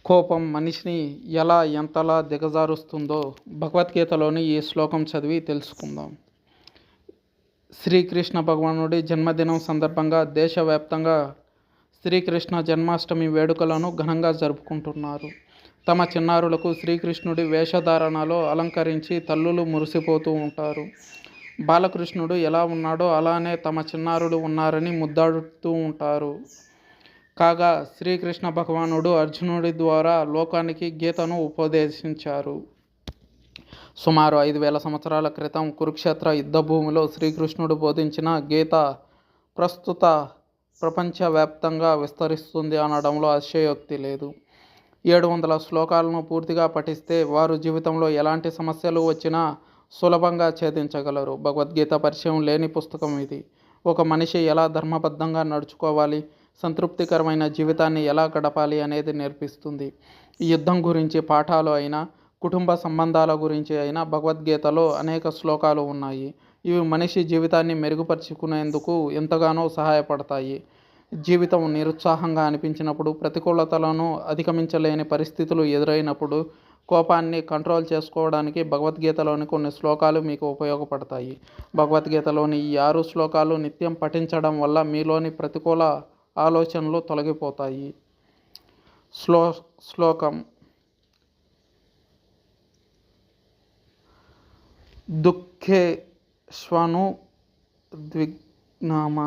కోపం మనిషిని ఎలా ఎంతలా దిగజారుస్తుందో భగవద్గీతలోని ఈ శ్లోకం చదివి తెలుసుకుందాం. శ్రీకృష్ణ భగవానుడి జన్మదినం సందర్భంగా దేశవ్యాప్తంగా శ్రీకృష్ణ జన్మాష్టమి వేడుకలను ఘనంగా జరుపుకుంటున్నారు. తమ చిన్నారులకు శ్రీకృష్ణుడి వేషధారణలో అలంకరించి తల్లులు మురిసిపోతూ ఉంటారు. బాలకృష్ణుడు ఎలా ఉన్నాడో అలానే తమ చిన్నారులు ఉన్నారని ముద్దాడుతూ ఉంటారు. కాగా శ్రీకృష్ణ భగవానుడు అర్జునుడి ద్వారా లోకానికి గీతను ఉపదేశించారు. సుమారు 5,000 సంవత్సరాల క్రితం కురుక్షేత్ర యుద్ధభూమిలో శ్రీకృష్ణుడు బోధించిన గీత ప్రస్తుత ప్రపంచవ్యాప్తంగా విస్తరిస్తుంది అనడంలో అతిశయోక్తి లేదు. 700 శ్లోకాలను పూర్తిగా పఠిస్తే వారు జీవితంలో ఎలాంటి సమస్యలు వచ్చినా సులభంగా ఛేదించగలరు. భగవద్గీత పరిచయం లేని పుస్తకం ఇది. ఒక మనిషి ఎలా ధర్మబద్ధంగా నడుచుకోవాలి, సంతృప్తికరమైన జీవితాన్ని ఎలా గడపాలి అనేది నేర్పిస్తుంది. యుద్ధం గురించి పాఠాలు అయినా, కుటుంబ సంబంధాల గురించి అయినా భగవద్గీతలో అనేక శ్లోకాలు ఉన్నాయి. ఇవి మనిషి జీవితాన్ని మెరుగుపరుచుకునేందుకు ఎంతగానో సహాయపడతాయి. జీవితం నిరుత్సాహంగా అనిపించినప్పుడు, ప్రతికూలతలను అధిగమించలేని పరిస్థితులు ఎదురైనప్పుడు కోపాన్ని కంట్రోల్ చేసుకోవడానికి భగవద్గీతలోని కొన్ని శ్లోకాలు మీకు ఉపయోగపడతాయి. భగవద్గీతలోని ఈ 6 శ్లోకాలు నిత్యం పఠించడం వల్ల మీలోని ప్రతికూల ఆలోచనలు తొలగిపోతాయి. శ్లోకం: దుఃఖేష్వను ద్విగ్నామ